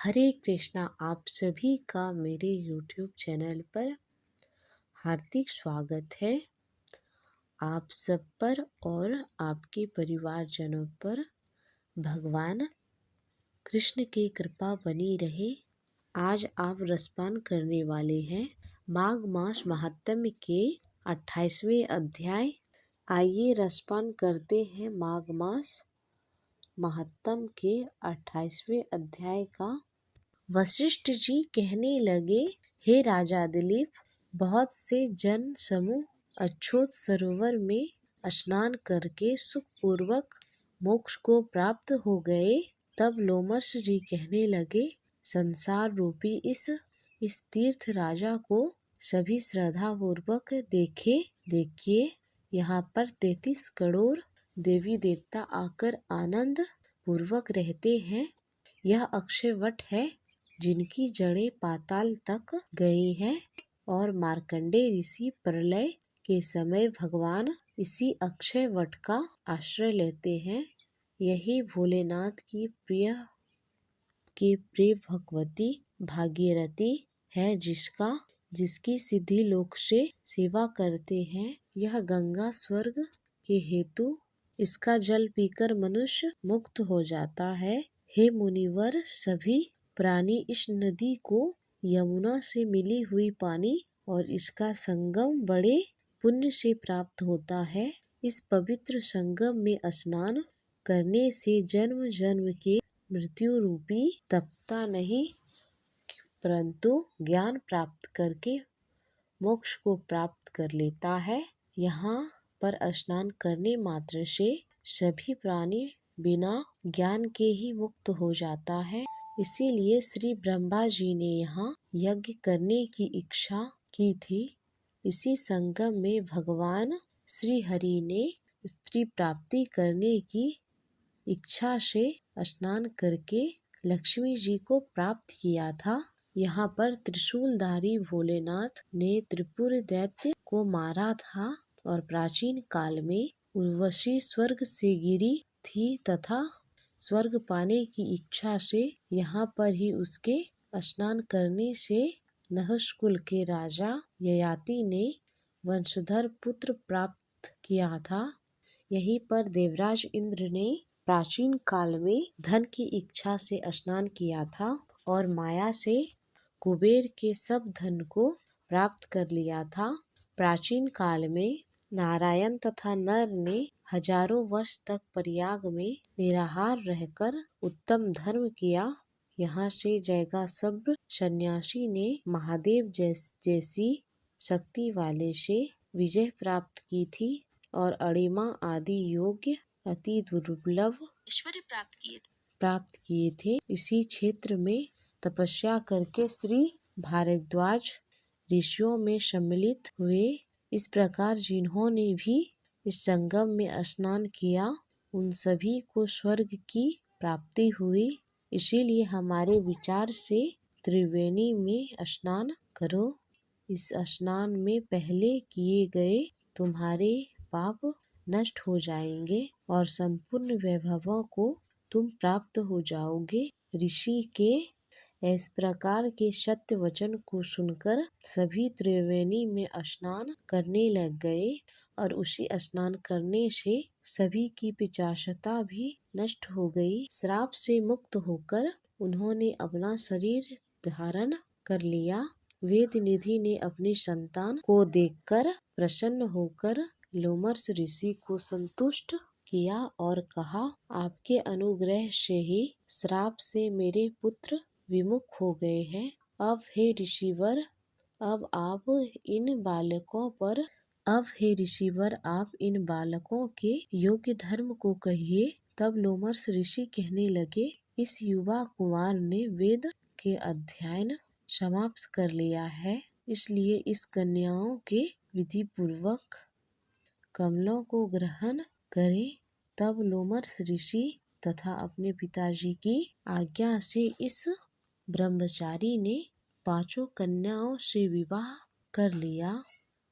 हरे कृष्णा। आप सभी का मेरे YouTube चैनल पर हार्दिक स्वागत है। आप सब पर और आपके परिवारजनों पर भगवान कृष्ण की कृपा बनी रहे। आज आप रसपान करने वाले हैं माघ मास महात्म्य के 28वें अध्याय। आइए रसपान करते हैं माघ मास महात्म्य के 28वें अध्याय का। वशिष्ठ जी कहने लगे, हे राजा दिलीप, बहुत से जन समूह अछूत सरोवर में स्नान करके सुखपूर्वक मोक्ष को प्राप्त हो गए। तब लोमर्ष जी कहने लगे, संसार रूपी इस तीर्थ राजा को सभी श्रद्धा पूर्वक देखिए। यहाँ पर 33 करोड़ देवी देवता आकर आनंद पूर्वक रहते हैं। यह अक्षय वट है जिनकी जड़ें पाताल तक गई हैं और मार्कंडेय ऋषि प्रलय के समय भगवान इसी अक्षय वट का आश्रय लेते हैं। यही भोलेनाथ की प्रिय भगवती भागीरथी है जिसकी सिद्धि लोक से सेवा करते हैं। यह गंगा स्वर्ग के हेतु इसका जल पीकर मनुष्य मुक्त हो जाता है। हे मुनिवर, सभी प्राणी इस नदी को यमुना से मिली हुई पानी और इसका संगम बड़े पुण्य से प्राप्त होता है। इस पवित्र संगम में स्नान करने से जन्म जन्म के मृत्यु रूपी तपता नहीं, परंतु ज्ञान प्राप्त करके मोक्ष को प्राप्त कर लेता है। यहाँ पर स्नान करने मात्र से सभी प्राणी बिना ज्ञान के ही मुक्त हो जाता है। इसीलिए श्री ब्रह्मा जी ने यहाँ यज्ञ करने की इच्छा की थी। इसी संगम में भगवान श्री हरि ने स्त्री प्राप्ति करने की इच्छा से स्नान करके लक्ष्मी जी को प्राप्त किया था। यहाँ पर त्रिशूलधारी भोलेनाथ ने त्रिपुर दैत्य को मारा था और प्राचीन काल में उर्वशी स्वर्ग से गिरी थी तथा स्वर्ग पाने की इच्छा से यहाँ पर ही उसके स्नान करने से नहुष कुल के राजा ययाति ने वंशधर पुत्र प्राप्त किया था। यहीं पर देवराज इंद्र ने प्राचीन काल में धन की इच्छा से स्नान किया था और माया से कुबेर के सब धन को प्राप्त कर लिया था। प्राचीन काल में नारायण तथा नर ने हजारों वर्ष तक प्रयाग में निराहार रहकर उत्तम धर्म किया। यहाँ से जैगासब्र सन्यासी ने महादेव जैसी शक्ति वाले से विजय प्राप्त की थी और अणिमा आदि योग्य अति दुर्लभ ऐश्वर्य प्राप्त किए थे। इसी क्षेत्र में तपस्या करके श्री भारद्वाज ऋषियों में सम्मिलित हुए। इस प्रकार जिन्होंने भी इस संगम में स्नान किया उन सभी को स्वर्ग की प्राप्ति हुई। इसीलिए हमारे विचार से त्रिवेणी में स्नान करो। इस स्नान में पहले किए गए तुम्हारे पाप नष्ट हो जाएंगे और संपूर्ण वैभवों को तुम प्राप्त हो जाओगे। ऋषि के इस प्रकार के सत्य वचन को सुनकर सभी त्रिवेणी में स्नान करने लग गए और उसी स्नान करने से सभी की पिशाचता भी नष्ट हो गई। श्राप से मुक्त होकर उन्होंने अपना शरीर धारण कर लिया। वेद निधि ने अपनी संतान को देखकर प्रसन्न होकर लोमर्ष ऋषि को संतुष्ट किया और कहा, आपके अनुग्रह से ही श्राप से मेरे पुत्र विमुख हो गए हैं। अब हे ऋषिवर, आप इन बालकों के योग्य धर्म को कहिए। तब लोमर्ष ऋषि कहने लगे, इस युवा कुमार ने वेद के अध्ययन समाप्त कर लिया है, इसलिए इस कन्याओं के विधि पूर्वक कमलों को ग्रहण करें। तब लोमर्ष ऋषि तथा अपने पिताजी की आज्ञा से इस ब्रह्मचारी ने 5 कन्याओं से विवाह कर लिया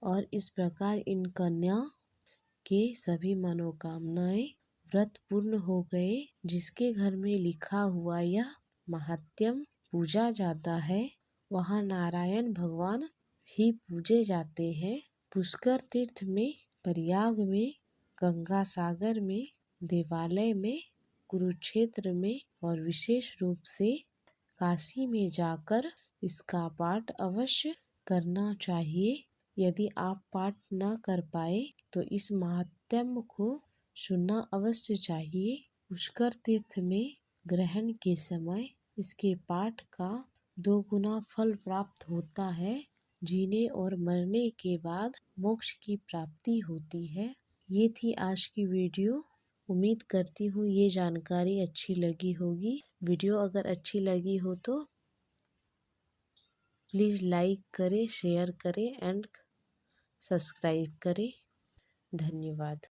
और इस प्रकार इन कन्याओं के सभी मनोकामनाएं व्रत पूर्ण हो गए। जिसके घर में लिखा हुआ यह महात्म्य पूजा जाता है वहाँ नारायण भगवान ही पूजे जाते हैं। पुष्कर तीर्थ में, प्रयाग में, गंगा सागर में, देवालय में, कुरुक्षेत्र में और विशेष रूप से काशी में जाकर इसका पाठ अवश्य करना चाहिए। यदि आप पाठ न कर पाए तो इस महात्म्य को सुनना अवश्य चाहिए। पुष्कर तीर्थ में ग्रहण के समय इसके पाठ का 2 गुना फल प्राप्त होता है। जीने और मरने के बाद मोक्ष की प्राप्ति होती है। ये थी आज की वीडियो। उम्मीद करती हूँ ये जानकारी अच्छी लगी होगी। वीडियो अगर अच्छी लगी हो तो प्लीज़ लाइक करें, शेयर करें एंड सब्सक्राइब करें। धन्यवाद।